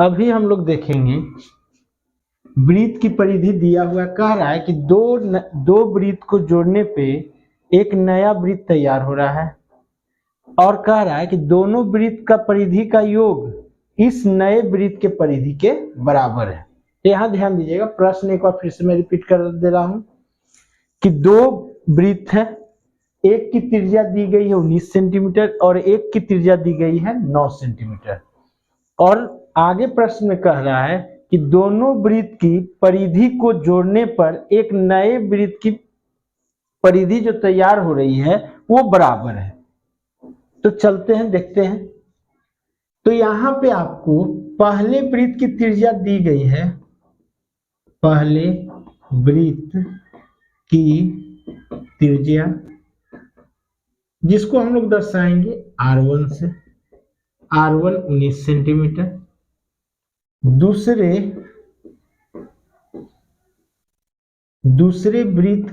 अभी हम लोग देखेंगे वृत्त की परिधि दिया हुआ, कह रहा है कि दो वृत्त को जोड़ने पे एक नया वृत्त तैयार हो रहा है और कह रहा है कि दोनों वृत्त का परिधि का योग इस नए वृत्त के परिधि के बराबर है। यहां ध्यान दीजिएगा, प्रश्न एक बार फिर से मैं रिपीट कर दे रहा हूं कि दो वृत्त है, एक की त्रिज्या दी गई है 19 सेंटीमीटर और एक की त्रिज्या दी गई है 9 सेंटीमीटर और आगे प्रश्न में कह रहा है कि दोनों वृत्त की परिधि को जोड़ने पर एक नए वृत्त की परिधि जो तैयार हो रही है वो बराबर है। तो चलते हैं, देखते हैं। तो यहां पे आपको पहले वृत्त की त्रिज्या दी गई है, पहले वृत्त की त्रिज्या जिसको हम लोग दर्शाएंगे R1 से, R1 19 सेंटीमीटर। दूसरे वृत्त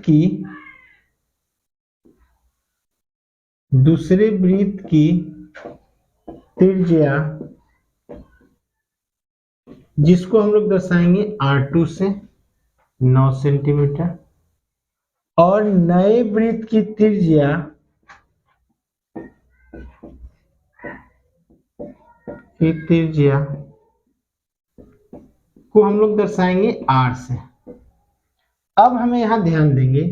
की त्रिज्या जिसको हम लोग दर्शाएंगे R2 से 9 सेंटीमीटर और नए वृत्त की त्रिज्या को हम लोग दर्शाएंगे R से। अब हमें यहां ध्यान देंगे,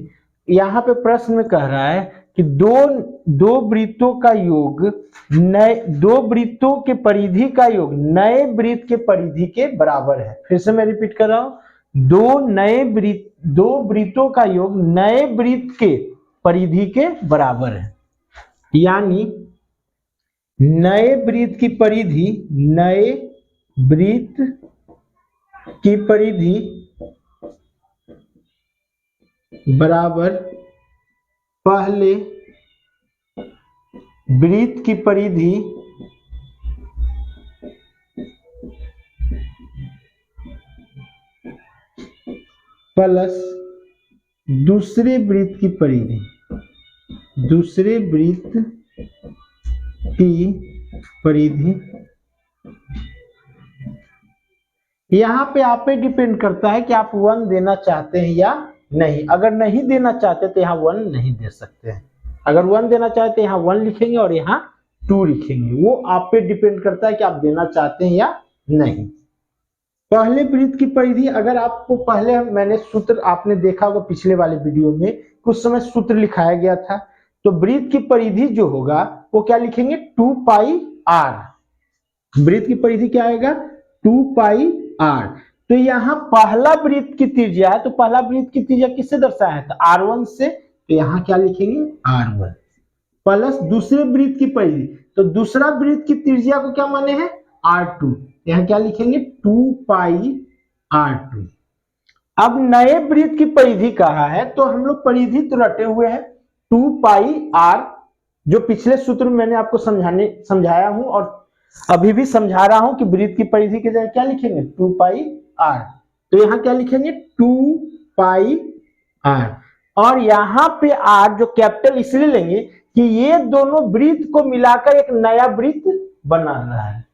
यहां पे प्रश्न में कह रहा है कि दो वृत्तों का योग दो वृत्तों के परिधि का योग नए वृत्त के परिधि के बराबर है। फिर से मैं रिपीट कर रहा हूं, दो वृत्तों का योग नए वृत्त के परिधि के बराबर है, यानी नए वृत्त की परिधि बराबर पहले वृत्त की परिधि प्लस दूसरे वृत्त की परिधि, यहां पे आप पे डिपेंड करता है कि आप 1 देना चाहते हैं या नहीं। अगर नहीं देना चाहते तो यहाँ 1 नहीं दे सकते हैं, अगर 1 देना चाहते हैं यहाँ 1 लिखेंगे और यहाँ 2 लिखेंगे, वो आप पे डिपेंड करता है कि आप देना चाहते हैं या नहीं। पहले वृत्त की परिधि, अगर आपको पहले मैंने सूत्र आपने देखा होगा पिछले वाले वीडियो में, कुछ समय सूत्र लिखाया गया था, तो वृत्त की परिधि जो होगा वो क्या लिखेंगे 2 पाई r। वृत्त की परिधि क्या आएगा 2 पाई r। तो यहाँ पहला वृत्त की त्रिज्या है, तो पहला वृत्त की त्रिज्या किससे दर्शाया है, तो R1 से, तो यहाँ क्या लिखेंगे R1 प्लस दूसरे वृत्त की परिधि, तो दूसरा वृत्त की त्रिज्या को क्या माने हैं R2, यहाँ क्या लिखेंगे 2 पाई R2। अब नए वृत्त की परिधि कहा है तो हम लोग परिधि तो रटे हुए हैं 2 पाई r, जो पिछले सूत्र में मैंने आपको समझाया हूं और अभी भी समझा रहा हूं कि वृत्त की परिधि की जगह क्या लिखेंगे 2 पाई r। तो यहां क्या लिखेंगे 2 पाई r और यहां पे r जो कैपिटल इसलिए लेंगे कि ये दोनों वृत्त को मिलाकर एक नया वृत्त बना रहा है,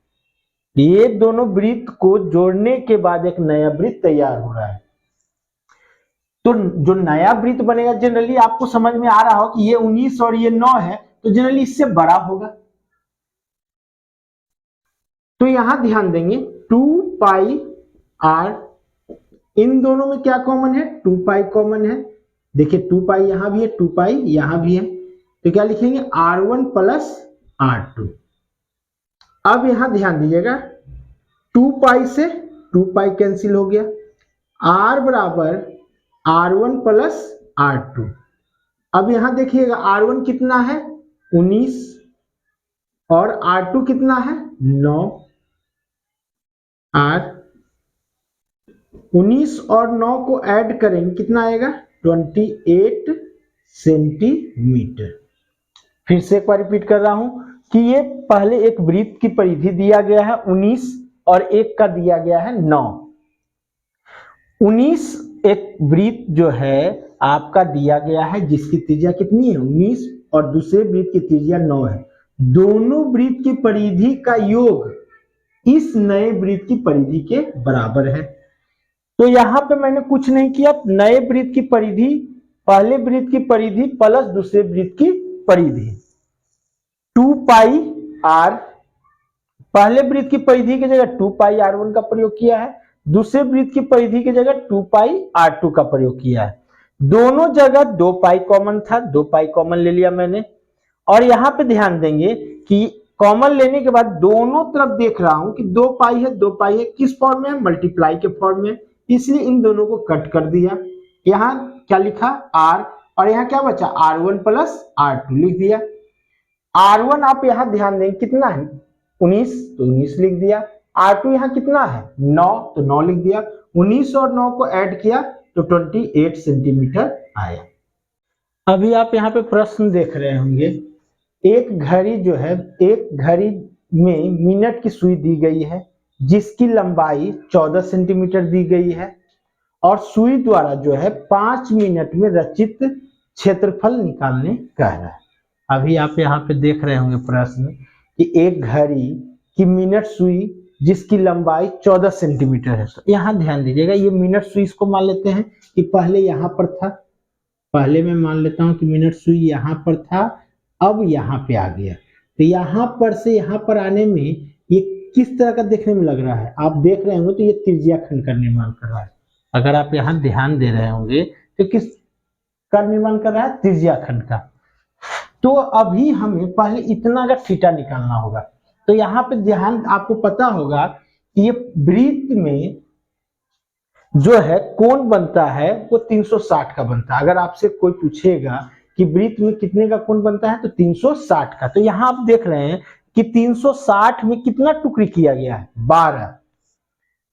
ये दोनों वृत्त को जोड़ने के बाद एक नया वृत्त तैयार हो रहा है। तो जो नया वृत्त बनेगा जनरली आपको समझ में आ रहा हो कि ये 19 और ये 9 है, तो जनरली इससे बड़ा होगा। तो यहां ध्यान देंगे 2 पाई r, इन दोनों में क्या कॉमन है 2 पाई कॉमन है। देखिए 2 पाई यहां भी है, 2 पाई यहां भी है, तो क्या लिखेंगे R1 प्लस R2। अब यहां ध्यान दीजिएगा 2 पाई से 2 पाई कैंसिल हो गया, r बराबर R1 प्लस R2। अब यहां देखिएगा R1 कितना है 19 और R2 कितना है 9, R 19 और 9 को ऐड करेंगे कितना आएगा 28 सेंटीमीटर। फिर से एक बार रिपीट कर रहा हूं कि ये पहले एक वृत्त की परिधि दिया गया है 19 और एक का दिया गया है 9। 19 एक वृत्त जो है आपका दिया गया है जिसकी त्रिज्या कितनी है 19 और दूसरे वृत्त की त्रिज्या 9 है। दोनों वृत्त की परिधि का योग इस नए वृत्त की परिधि के बराबर है। तो यहां पे मैंने कुछ नहीं किया, नए वृत्त की परिधि पहले वृत्त की परिधि प्लस दूसरे वृत्त की परिधि 2 पाई आर, पहले वृत्त की परिधि की जगह 2 पाई r1 का प्रयोग किया है, दूसरे वृत्त की परिधि की जगह 2 पाई r2 का प्रयोग किया है। दोनों जगह 2 पाई कॉमन था, 2 पाई कॉमन ले लिया मैंने। और यहां पे ध्यान देंगे कि कॉमन लेने के बाद दोनों तरफ देख रहा हूं कि 2 पाई है, 2 पाई है, किस फॉर्म में है, मल्टीप्लाई के फॉर्म में, इसलिए इन दोनों को कट कर दिया। यहां क्या लिखा r, और यहां क्या बचा r1 प्लस r2 लिख दिया। r1 आप यहां ध्यान देंगे कितना है 19, तो 19 लिख दिया। r2 यहां कितना है 9, तो 9 लिख दिया। 19 और 9 को ऐड किया तो 28 सेंटीमीटर आया। अभी आप यहाँ पे प्रश्न देख रहे होंगे, एक घड़ी जो है, एक घड़ी में मिनट की सुई दी गई है जिसकी लंबाई 14 सेंटीमीटर दी गई है और सुई द्वारा जो है 5 मिनट में रचित क्षेत्रफल निकालने कह रहा है। अभी आप यहाँ पे देख रहे होंगे प्रश्न कि एक घड़ी की मिनट सुई जिसकी लंबाई 14 सेंटीमीटर है। तो यहाँ ध्यान दीजिएगा, ये मिनट सुई इसको मान लेते हैं कि पहले यहाँ पर था, पहले मैं मान लेता हूं कि मिनट सुई यहाँ पर था, अब यहाँ पे आ गया। तो यहाँ पर से यहाँ पर आने में ये किस तरह का देखने में लग रहा है, आप देख रहे होंगे तो ये त्रिज्या खंड का निर्माण कर रहा है। अगर आप यहाँ ध्यान दे रहे होंगे तो किस का निर्माण कर रहा है, त्रिज्या खंड का। तो अभी हमें पहले इतना का थीटा निकालना होगा। तो यहाँ पे ध्यान, आपको पता होगा कि ये वृत्त में जो है कोण बनता है वो 360 का बनता है। अगर आपसे कोई पूछेगा कि वृत्त में कितने का कोण बनता है तो 360 का। तो यहाँ आप देख रहे हैं कि 360 में कितना टुकड़ी किया गया है 12।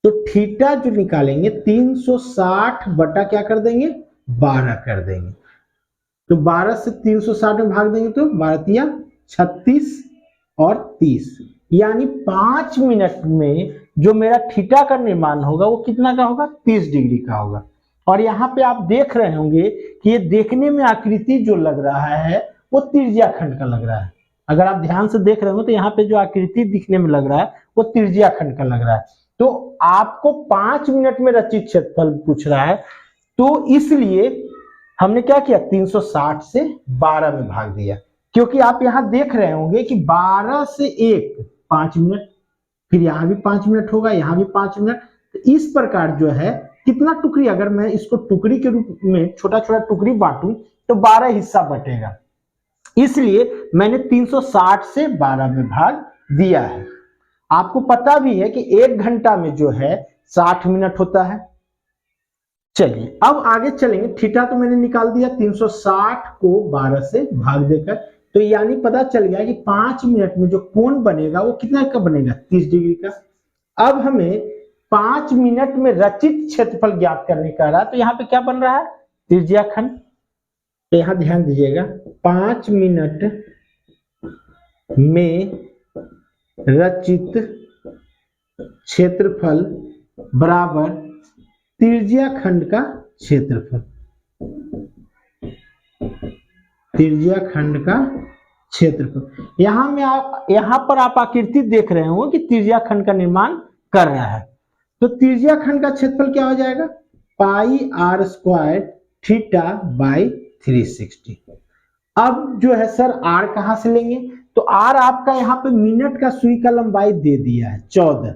तो थीटा जो निकालेंगे 360 बटा क्या कर देंगे 12 कर देंगे। तो 12 से 360 में भाग देंगे तो 12 36 और 30, यानी 5 मिनट में जो मेरा थीटा का निर्माण होगा वो कितना का होगा 30 डिग्री का होगा। और यहाँ पे आप देख रहे होंगे कि ये देखने में आकृति जो लग रहा है वो त्रिज्या खंड का लग रहा है। अगर आप ध्यान से देख रहे हो तो यहाँ पे जो आकृति दिखने में लग रहा है वो त्रिज्या खंड का लग रहा है। तो आपको 5 मिनट में रचित क्षेत्रफल पूछ रहा है, तो इसलिए हमने क्या किया 360 से 12 में भाग दिया, क्योंकि आप यहाँ देख रहे होंगे कि 12 से 1 5 मिनट, फिर यहाँ भी 5 मिनट होगा, यहाँ भी 5 मिनट। तो इस प्रकार जो है कितना टुकड़ी, अगर मैं इसको टुकड़ी के रूप में छोटा छोटा टुकड़ी बांटूं तो 12 हिस्सा बटेगा, इसलिए मैंने 360 से 12 में भाग दिया है। आपको पता भी है कि 1 घंटा में जो है 60 मिनट होता है। चलिए अब आगे चलेंगे। थीटा तो मैंने निकाल दिया 360 को 12 से भाग देकर, तो यानी पता चल गया कि 5 मिनट में जो कोण बनेगा वो कितना का बनेगा 30 डिग्री का। अब हमें 5 मिनट में रचित क्षेत्रफल ज्ञात करने का रहा, तो यहाँ पे क्या बन रहा है त्रिज्या खंड। तो यहाँ ध्यान दीजिएगा 5 मिनट में रचित क्षेत्रफल बराबर त्रिज्या खंड का क्षेत्रफल, त्रिज्या खंड का क्षेत्रफल। यहां पर आप आकृति देख रहे हो कि त्रिज्या खंड का निर्माण कर रहा है। तो त्रिज्या खंड का क्षेत्रफल क्या हो जाएगा पाई r स्क्वायर थीटा बाई 360। अब जो है सर r कहां से लेंगे, तो r आपका यहाँ पे मिनट का सुई का लंबाई दे दिया है 14,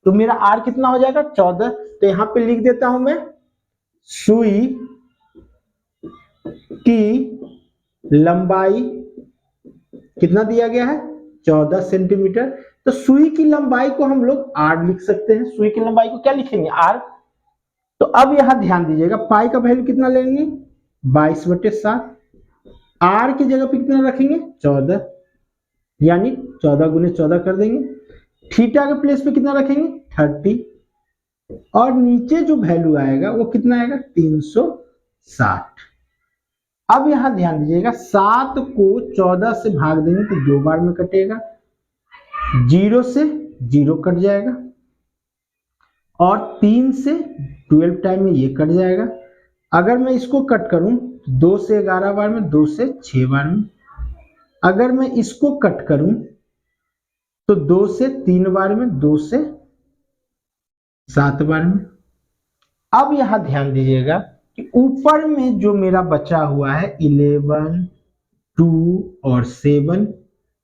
तो मेरा r कितना हो जाएगा 14। तो यहाँ पे लिख देता हूं मैं सुई की लंबाई कितना दिया गया है 14 सेंटीमीटर। तो सुई की लंबाई को हम लोग r लिख सकते हैं। सुई की लंबाई को क्या लिखेंगे r। तो अब यहां ध्यान दीजिएगा पाई का वैल्यू कितना लेंगे 22/7, r की जगह पे कितना रखेंगे 14, यानी 14 गुने 14 कर देंगे। थीटा के प्लेस पे कितना रखेंगे 30, और नीचे जो वैल्यू आएगा वो कितना आएगा 360। अब यहां ध्यान दीजिएगा 7 को 14 से भाग देंगे तो 2 बार में कटेगा, 0 से 0 कट जाएगा, और 3 से 12 टाइम में ये कट जाएगा। अगर मैं इसको कट करूं 2 से 11 बार में, 2 से 6 बार में। अगर मैं इसको कट करूं तो 2 से 3 बार में, 2 से 7 बार में। अब यहां ध्यान दीजिएगा कि ऊपर में जो मेरा बचा हुआ है 11, 2 और 7,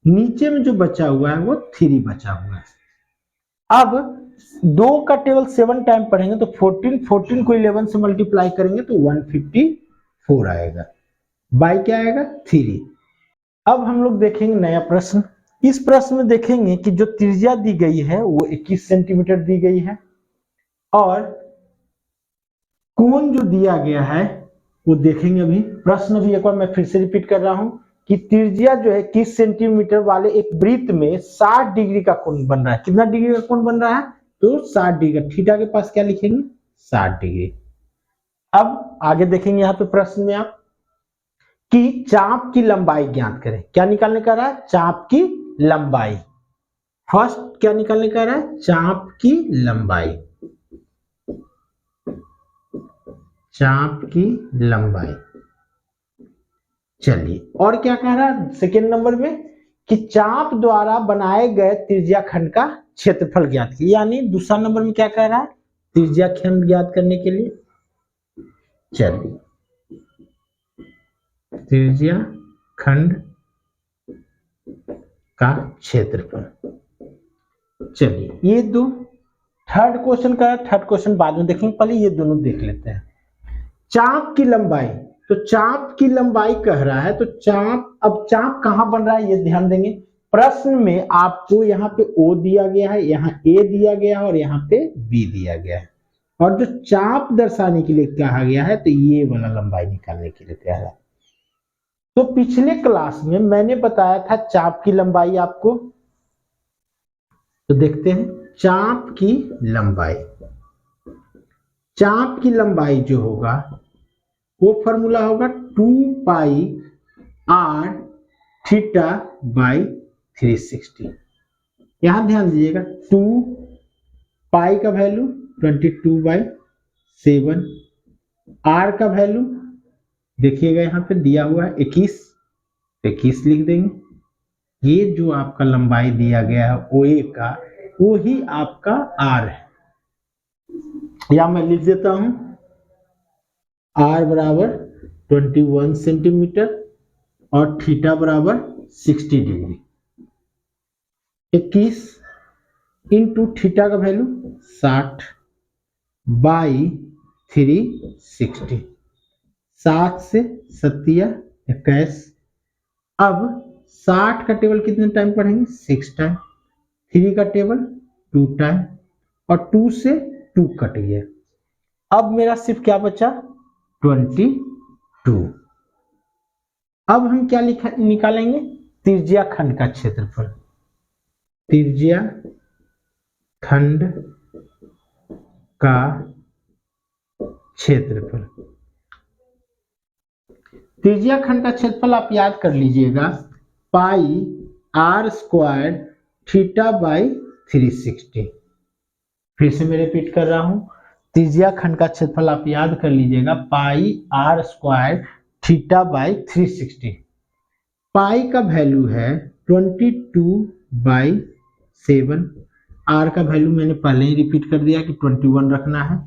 नीचे में जो बचा हुआ है वो 3 बचा हुआ है। अब 2 का टेबल 7 टाइम पढ़ेंगे तो 14 को 11 से मल्टीप्लाई करेंगे तो 154 आएगा। बाई क्या आएगा 3। अब हम लोग देखेंगे नया प्रश्न। इस प्रश्न में देखेंगे कि जो त्रिज्या दी गई है वो 21 सेंटीमीटर दी गई है और कोण जो दिया गया है वो देखेंगे। अभी प्रश्न भी एक बार मैं फिर से रिपीट कर रहा हूं कि त्रिज्या जो है 21 सेंटीमीटर वाले एक वृत्त में 60 डिग्री का कोण बन रहा है। कितना डिग्री का कोण बन रहा है? तो 60 डिग्री। थीटा के पास क्या लिखेंगे? 60 डिग्री। अब आगे देखेंगे यहाँ पे प्रश्न में आप कि चाप की लंबाई ज्ञात करें। क्या निकालने का रहा है? चाप की लंबाई। फर्स्ट क्या निकालने का रहा है? चाप की लंबाई। चाप की लंबाई। चलिए, और क्या कह रहा है सेकेंड नंबर में कि चाप द्वारा बनाए गए त्रिज्या खंड का क्षेत्रफल ज्ञात कीजिए। यानी दूसरा नंबर में क्या कह रहा है? त्रिज्या खंड ज्ञात करने के लिए। चलिए, त्रिज्या खंड का क्षेत्रफल। चलिए, ये दो थर्ड क्वेश्चन का, थर्ड क्वेश्चन बाद में देखेंगे, पहले ये दोनों देख लेते हैं। चाप की लंबाई, तो चाप की लंबाई कह रहा है तो चाप, अब चाप कहां बन रहा है ये ध्यान देंगे। प्रश्न में आपको यहाँ पे O दिया गया है, यहाँ A दिया गया है और यहाँ पे B दिया गया है, और जो चाप दर्शाने के लिए कहा गया है तो ये वाला लंबाई निकालने के लिए कहा है। तो पिछले क्लास में मैंने बताया था चाप की लंबाई आपको, तो देखते हैं चाप की लंबाई। चाप की लंबाई जो होगा वो फॉर्मूला होगा 2 पाई r थीटा बाई 360। यहां ध्यान दीजिएगा 2 पाई का वैल्यू 22/7, r का वैल्यू देखिएगा यहाँ पे दिया हुआ है 21 लिख देंगे। ये जो आपका लंबाई दिया गया है OA का, वो ही आपका r है। या मैं लिख देता हूं r बराबर 21 सेंटीमीटर और थीटा बराबर 60 डिग्री। 21 इंटू थीटा का वैल्यू 60 बाई 360। 7 से 7 21। अब 60 का टेबल कितने टाइम पढ़ेंगे? 6 टाइम। 3 का टेबल 2 टाइम और 2 से 2 कट गया। अब मेरा सिर्फ क्या बचा? 22। अब हम क्या निकालेंगे? त्रिज्या खंड का क्षेत्रफल। त्रिज्या खंड का क्षेत्रफल। त्रिज्या खंड का क्षेत्रफल आप याद कर लीजिएगा, पाई r स्क्वायर थीटा बाई 360। फिर से मैं रिपीट कर रहा हूं, त्रिज्या खंड का क्षेत्रफल आप याद कर लीजिएगा, पाई r स्क्वायर थीटा बाई 360। पाई का वैल्यू है 22/7। r का वैल्यू मैंने पहले ही रिपीट कर दिया कि 21 रखना है।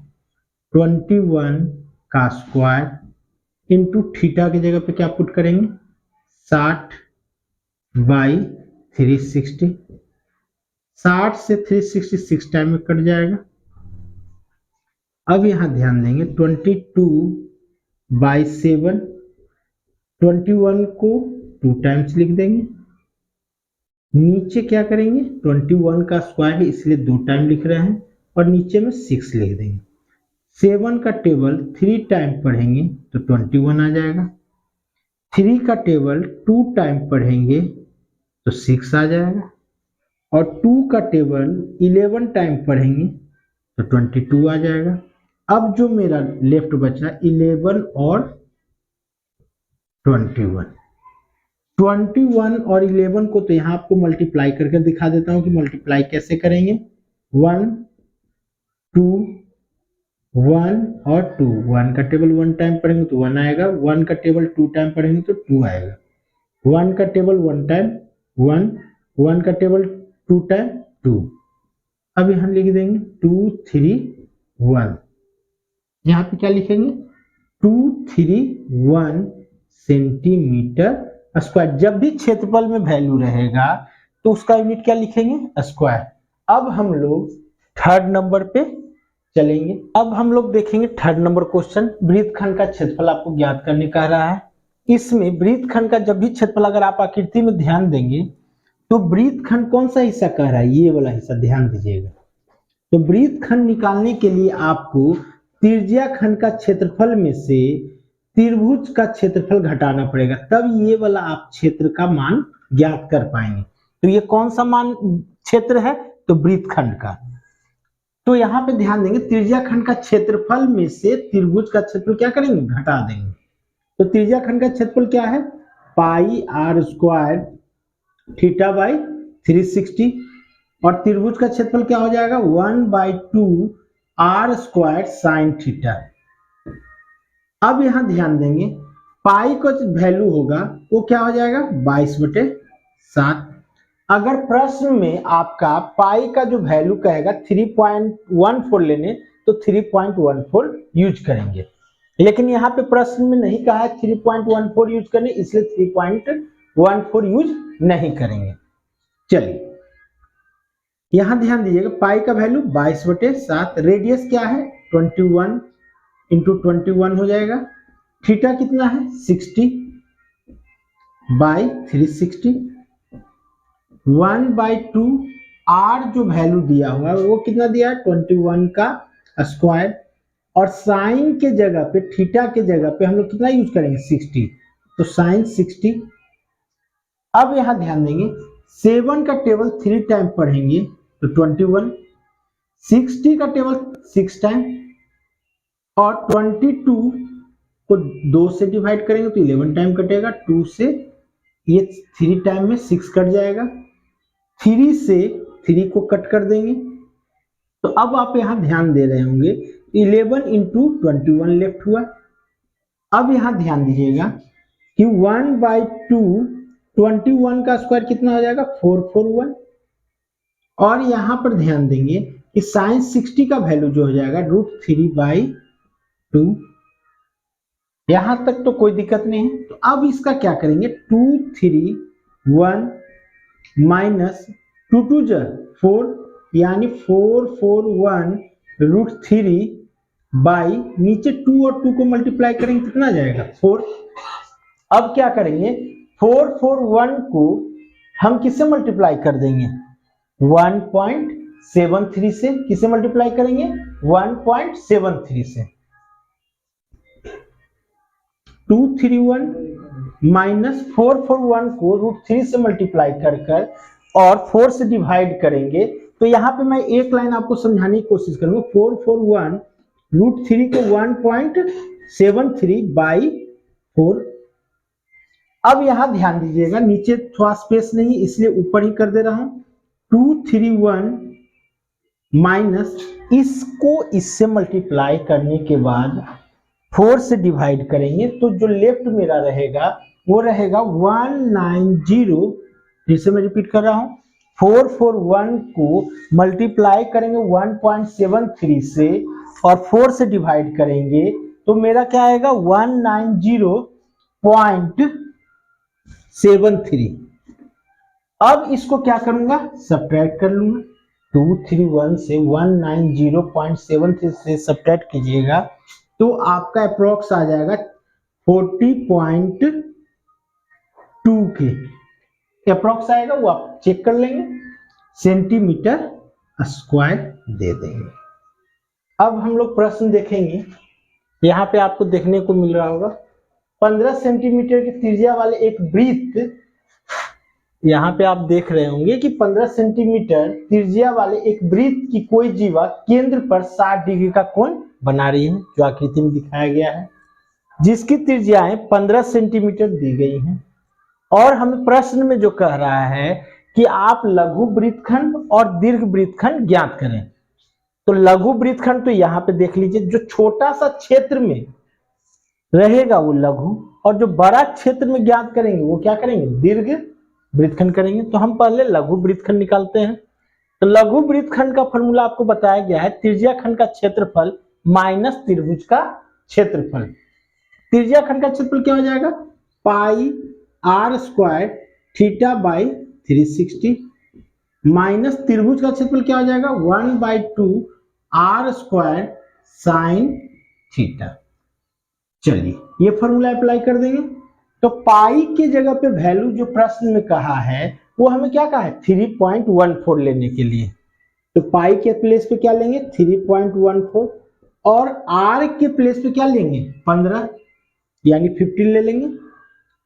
21 का स्क्वायर इंटू थीटा की जगह पे क्या पुट करेंगे? 60/360। 60 से 360 6 टाइम में कट जाएगा। अब यहां ध्यान देंगे 22/7, 21 को 2 टाइम्स लिख देंगे। नीचे क्या करेंगे? 21 का स्क्वायर है इसलिए 2 टाइम लिख रहे हैं और नीचे में 6 लिख देंगे। 7 का टेबल 3 टाइम पढ़ेंगे तो 21 आ जाएगा। 3 का टेबल 2 टाइम पढ़ेंगे तो 6 आ जाएगा और 2 का टेबल 11 टाइम पढ़ेंगे तो 22 आ जाएगा। अब जो मेरा लेफ्ट बचा 11 और 21। 21 और 11 को तो यहाँ आपको मल्टीप्लाई करके दिखा देता हूं कि मल्टीप्लाई कैसे करेंगे। 1 2 1 और 2। 1 का टेबल 1 टाइम पढ़ेंगे तो 1 आएगा। 1 का टेबल 2 टाइम पढ़ेंगे तो 2 आएगा। 1 का टेबल 1 टाइम 1, 1 का टेबल 2 टाइम 2। अब यहाँ लिख देंगे 2 3 1। यहाँ पे क्या लिखेंगे 2 3 1 सेंटीमीटर स्क्वायर। जब भी क्षेत्रफल में वैल्यू रहेगा तो उसका यूनिट क्या लिखेंगे स्क्वायर। अब हम लोग थर्ड नंबर पे चलेंगे। अब हम लोग देखेंगे थर्ड नंबर क्वेश्चन। वृत्तखंड का क्षेत्रफल आपको ज्ञात करने कह रहा है। इसमें वृत्तखंड का जब भी क्षेत्रफल अगर आप आकृति में ध्यान देंगे तो वृत्तखंड कौन सा हिस्सा कह रहा है, ये वाला हिस्सा ध्यान दीजिएगा। तो वृत्तखंड निकालने के लिए आपको त्रिज्या खंड का क्षेत्रफल में से त्रिभुज का क्षेत्रफल घटाना पड़ेगा, तब ये वाला आप क्षेत्र का मान ज्ञात कर पाएंगे। तो ये कौन सा मान क्षेत्र है, तो वृत्तखंड का। तो यहाँ पे ध्यान देंगे त्रिज्या खंड का क्षेत्रफल में से त्रिभुज का क्षेत्रफल क्या करेंगे, घटा देंगे। तो त्रिज्या खंड का क्षेत्रफल क्या है, पाई आर स्क्वायर थीटा बाई 360, और त्रिभुज का क्षेत्रफल क्या हो जाएगा 1/2 आर स्क्वायर साइन थीटा। अब यहां ध्यान देंगे पाई का जो वैल्यू होगा वो क्या हो जाएगा 22/7। अगर प्रश्न में आपका पाई का जो वैल्यू कहेगा 3.14 लेने तो 3.14 यूज करेंगे, लेकिन यहाँ पे प्रश्न में नहीं कहा है 3.14 यूज करने, इसलिए 3.14 यूज नहीं करेंगे। चलिए यहां ध्यान दीजिएगा पाई का वैल्यू 22/7, रेडियस क्या है 21 इंटू 21 हो जाएगा, थीटा कितना है 60/360, 1/2 आर जो वैल्यू दिया हुआ है वो कितना दिया है 21 का स्क्वायर, और साइन के जगह पे थीटा के जगह पे हम लोग कितना यूज करेंगे 60, तो साइन 60। अब यहां ध्यान देंगे 7 का टेबल 3 टाइम पढ़ेंगे तो 21, 60 का टेबल 6 टाइम, और 22 को 2 से डिवाइड करेंगे तो 11 टाइम कटेगा, 2 से ये 3 टाइम में 6 कट जाएगा, 3 से 3 को कट कर देंगे। तो अब आप यहां ध्यान दे रहे होंगे 11 इंटू 21 लेफ्ट हुआ। अब यहां ध्यान दीजिएगा कि 1/2 21 का स्क्वायर कितना हो जाएगा 441, और यहां पर ध्यान देंगे कि साइन 60 का वैल्यू जो हो जाएगा √3/2। यहां तक तो कोई दिक्कत नहीं है। तो अब इसका क्या करेंगे 231 माइनस 2 2 4 यानी 441 √3 बाई नीचे 2 और 2 को मल्टीप्लाई करेंगे कितना जाएगा 4। अब क्या करेंगे 441 को हम किससे मल्टीप्लाई कर देंगे 1.73 से। किसे मल्टीप्लाई करेंगे 1.73 से। 231 माइनस 441 को √3 से मल्टीप्लाई कर और 4 से डिवाइड करेंगे। तो यहां पे मैं एक लाइन आपको समझाने की कोशिश करूंगा। 441 √3 को 1.73/4। अब यहां ध्यान दीजिएगा नीचे थोड़ा स्पेस नहीं इसलिए ऊपर ही कर दे रहा हूं। 231 माइनस इसको इससे मल्टीप्लाई करने के बाद 4 से डिवाइड करेंगे तो जो लेफ्ट मेरा रहेगा वो रहेगा 190। फिर से मैं रिपीट कर रहा हूं 441 को मल्टीप्लाई करेंगे 1.73 से और 4 से डिवाइड करेंगे तो मेरा क्या आएगा 190.73। अब इसको क्या करूंगा सब्ट्रैक्ट कर लूंगा। 231 से 190.73 से सब्ट्रैक्ट कीजिएगा तो आपका अप्रोक्स आ जाएगा 40.2 के अप्रोक्स आएगा, वो आप चेक कर लेंगे, सेंटीमीटर स्क्वायर दे देंगे। अब हम लोग प्रश्न देखेंगे। यहाँ पे आपको देखने को मिल रहा होगा 15 सेंटीमीटर की त्रिज्या वाले एक वृत्त, यहाँ पे आप देख रहे होंगे कि 15 सेंटीमीटर त्रिज्या वाले एक वृत्त की कोई जीवा केंद्र पर 60 डिग्री का कोण बना रही है, जो आकृति में दिखाया गया है, जिसकी त्रिज्याएं 15 सेंटीमीटर दी गई हैं। और हमें प्रश्न में जो कह रहा है कि आप लघु वृत्तखंड और दीर्घ वृत्तखंड ज्ञात करें। तो लघु वृत्तखंड तो यहाँ पे देख लीजिए, जो छोटा सा क्षेत्र में रहेगा वो लघु, और जो बड़ा क्षेत्र में ज्ञात करेंगे वो क्या करेंगे दीर्घ वृत्तखंड करेंगे। तो हम पहले लघु वृत्तखंड निकालते हैं। तो लघु वृत्तखंड का फॉर्मूला आपको बताया गया है, त्रिज्या खंड का क्षेत्रफल माइनस त्रिभुज का क्षेत्रफल। त्रिज्या खंड का क्षेत्रफल क्या हो जाएगा, pi r square theta by 360 minus त्रिभुज का क्षेत्रफल क्या हो जाएगा 1/2 आर स्क्वायर साइन थीटा। चलिए ये फॉर्मूला अप्लाई कर देंगे। तो पाई की जगह पे वैल्यू जो प्रश्न में कहा है वो हमें क्या कहा है 3.14 लेने के लिए। तो पाई के प्लेस पे क्या लेंगे 3.14 और आर के प्लेस पे क्या लेंगे 15 यानी 15 ले लेंगे,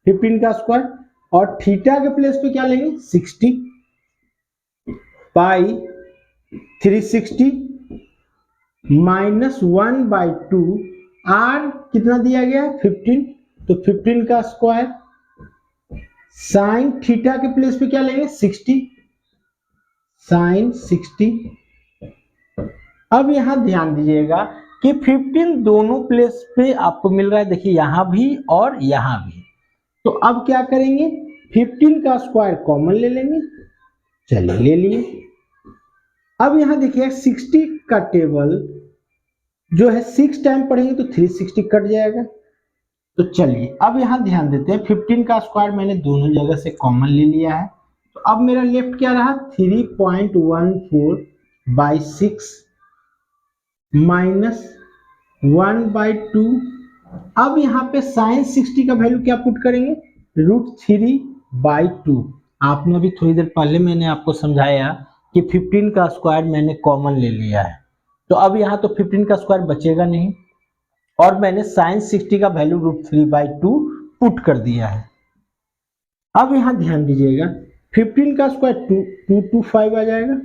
15 का स्क्वायर, और थीटा के प्लेस पे क्या लेंगे 60 पाई 360 माइनस 1/2 आर कितना दिया गया 15, तो 15 का स्क्वायर साइन थीटा के प्लेस पे क्या लेंगे 60 साइन 60। अब यहां ध्यान दीजिएगा कि 15 दोनों प्लेस पे आपको मिल रहा है, देखिए यहां भी और यहां भी। तो अब क्या करेंगे 15 का स्क्वायर कॉमन ले लेंगे, चलिए ले लिए। अब यहां देखिए 60 का टेबल जो है 6 टाइम पढ़ेंगे तो 360 कट जाएगा। तो चलिए अब यहां ध्यान देते हैं 15 का स्क्वायर मैंने दोनों जगह से कॉमन ले लिया है। तो अब मेरा लेफ्ट क्या रहा 3.14/6 माइनस 1/2। अब यहाँ पे साइन 60 का वैल्यू क्या पुट करेंगे √3/2। आपने अभी थोड़ी देर पहले मैंने आपको समझाया कि 15 का स्क्वायर मैंने कॉमन ले लिया है, तो अब यहाँ तो 15 का स्क्वायर बचेगा नहीं और मैंने साइन 60 का वैल्यू √3/2 पुट कर दिया है। अब यहाँ ध्यान दीजिएगा 15 का स्क्वायर 225 आ जाएगा।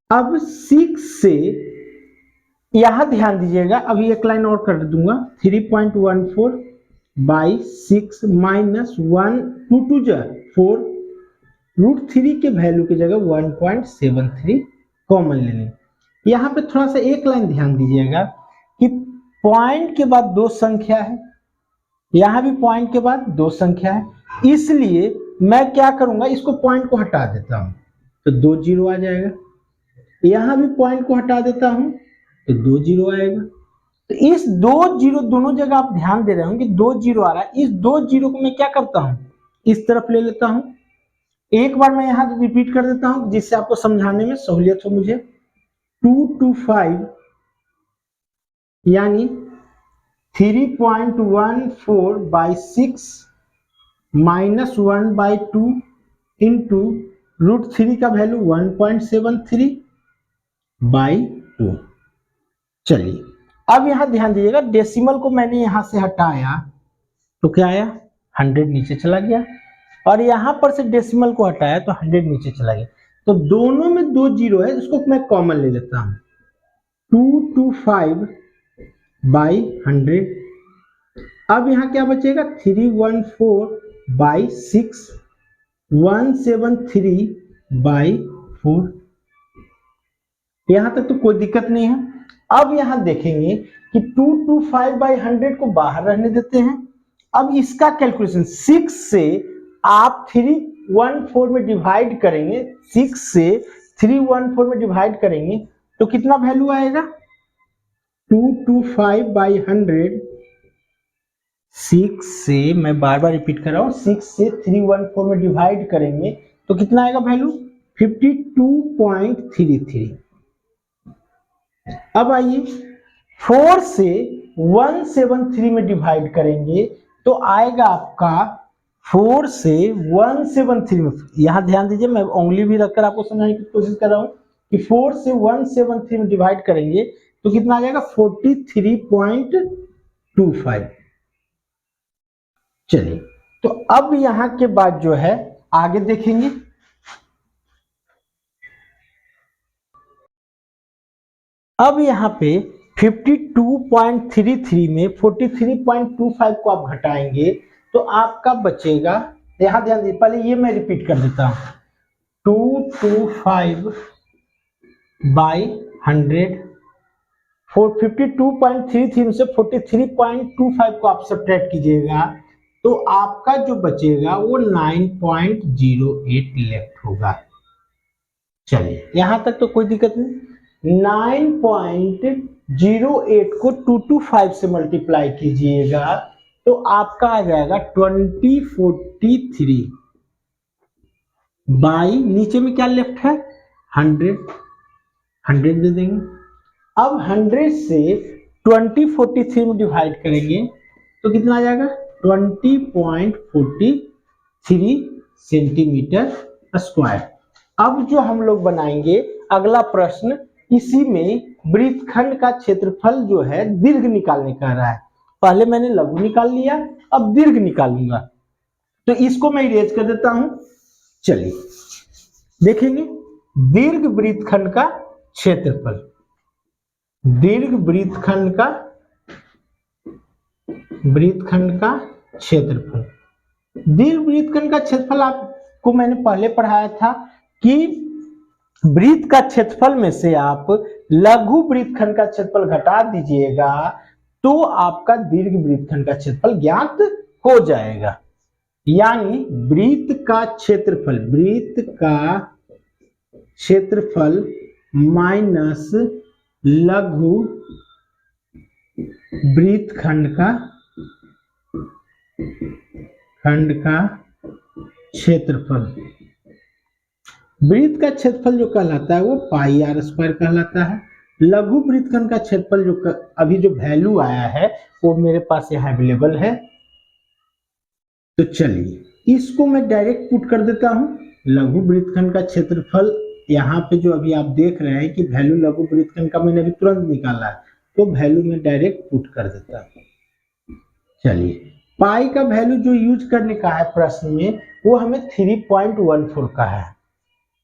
अब 6 से यहां ध्यान दीजिएगा, अभी एक लाइन और कर दूंगा 3.14/6 माइनस 1 2 2 4 √3 के वैल्यू की जगह 1.73 कॉमन ले लें। यहां पे थोड़ा सा एक लाइन ध्यान दीजिएगा कि पॉइंट के बाद दो संख्या है, यहां भी पॉइंट के बाद दो संख्या है, इसलिए मैं क्या करूंगा इसको पॉइंट को हटा देता हूं तो 2 जीरो आ जाएगा। यहां भी पॉइंट को हटा देता हूं तो 2 जीरो आएगा। तो इस 2 जीरो दोनों जगह आप ध्यान दे रहे हो कि 2 जीरो आ रहा है, इस 2 जीरो को मैं क्या करता हूं इस तरफ ले लेता हूं। एक बार मैं यहां रिपीट कर देता हूं जिससे आपको समझाने में सहूलियत हो मुझे। 225 यानी 3.14/6 माइनस 1/2 इंटू √3 का वैल्यू 1.73/2। चलिए अब यहां ध्यान दीजिएगा डेसिमल को मैंने यहां से हटाया तो क्या आया 100 नीचे चला गया, और यहां पर से डेसिमल को हटाया तो 100 नीचे चला गया। तो दोनों में 2 जीरो है, इसको मैं कॉमन ले लेता हूं 225/100। अब यहां क्या बचेगा 314/6 173/4। यहां तक तो कोई दिक्कत नहीं है। अब यहां देखेंगे कि 225/100 को बाहर रहने देते हैं। अब इसका कैलकुलेशन 6 से आप 314 में डिवाइड करेंगे, 6 से 314 में डिवाइड करेंगे तो कितना वैल्यू आएगा 225/100। 6 से मैं बार बार रिपीट कर रहा हूं 6 से 314 में डिवाइड करेंगे तो कितना आएगा वैल्यू 52.33। अब आइए 4 से 173 में डिवाइड करेंगे तो आएगा आपका 4 से 173 में, यहां ध्यान दीजिए मैं उंगली भी रखकर आपको समझाने की कोशिश कर रहा हूं कि 4 से 173 में डिवाइड करेंगे तो कितना आ जाएगा 43.25। चलिए तो अब यहां के बाद जो है आगे देखेंगे। अब यहां पे 52.33 में 43.25 को आप घटाएंगे तो आपका बचेगा, यहां ध्यान दीजिए पहले ये मैं रिपीट कर देता हूं 225/100 52.33 से 43.25 को आप सब्ट्रैक्ट कीजिएगा तो आपका जो बचेगा वो 9.08 लेफ्ट होगा। चलिए यहां तक तो कोई दिक्कत नहीं। 9.08 को 225 से मल्टीप्लाई कीजिएगा तो आपका आ जाएगा 2043 बाई नीचे में क्या लेफ्ट है 100 दे देंगे। अब 100 से 2043 में डिवाइड करेंगे तो कितना आ जाएगा 20.43 सेंटीमीटर स्क्वायर। अब जो हम लोग बनाएंगे अगला प्रश्न, इसी में वृत्तखंड का क्षेत्रफल जो है दीर्घ निकालने का रहा है। पहले मैंने लघु निकाल लिया, अब दीर्घ निकालूंगा, तो इसको मैं इरेज कर देता हूं। चलिए देखेंगे दीर्घ वृत्तखंड का क्षेत्रफल, दीर्घ वृत्तखंड का क्षेत्रफल, दीर्घ वृत्तखंड का क्षेत्रफल आपको मैंने पहले पढ़ाया था कि वृत्त का क्षेत्रफल में से आप लघु वृत्तखंड का क्षेत्रफल घटा दीजिएगा तो आपका दीर्घ वृत्तखंड का क्षेत्रफल ज्ञात हो जाएगा। यानी वृत्त का क्षेत्रफल माइनस लघु वृत्तखंड का क्षेत्रफल, वृत्त का क्षेत्रफल जो कहलाता है वो पाई आर स्क्वायर कहलाता है। लघु वृत्तखंड का क्षेत्रफल जो अभी जो वैल्यू आया है वो मेरे पास यहाँ अवेलेबल है, तो चलिए इसको मैं डायरेक्ट पुट कर देता हूं। लघु वृत्तखंड का क्षेत्रफल यहाँ पे जो अभी आप देख रहे हैं कि वैल्यू लघु वृत्तखंड का मैंने अभी तुरंत निकाला है, तो वैल्यू में डायरेक्ट पुट कर देता हूं। चलिए पाई का वैल्यू जो यूज करने का है प्रश्न में वो हमें 3.14 का है।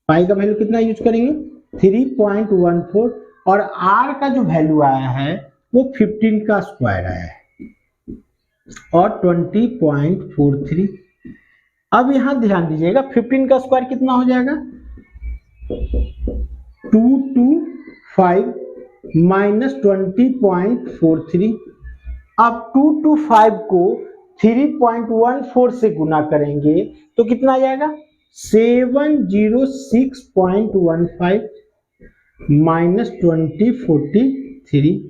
पाई का वैल्यू कितना यूज करेंगे 3.14, और आर का जो वैल्यू आया है वो 15 का स्क्वायर आया है और 20.43। अब यहां ध्यान दीजिएगा 15 का स्क्वायर कितना हो जाएगा 225 माइनस 20.43। अब 225 को 3.14 से गुना करेंगे तो कितना आ जाएगा 706.15 माइनस 2043।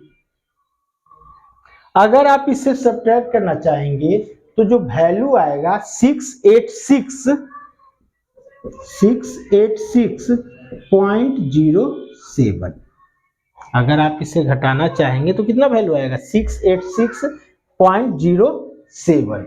अगर आप इससे सब्ट्रैक्ट करना चाहेंगे तो जो वैल्यू आएगा 686.07। अगर आप इसे घटाना चाहेंगे तो कितना वैल्यू आएगा 686.07।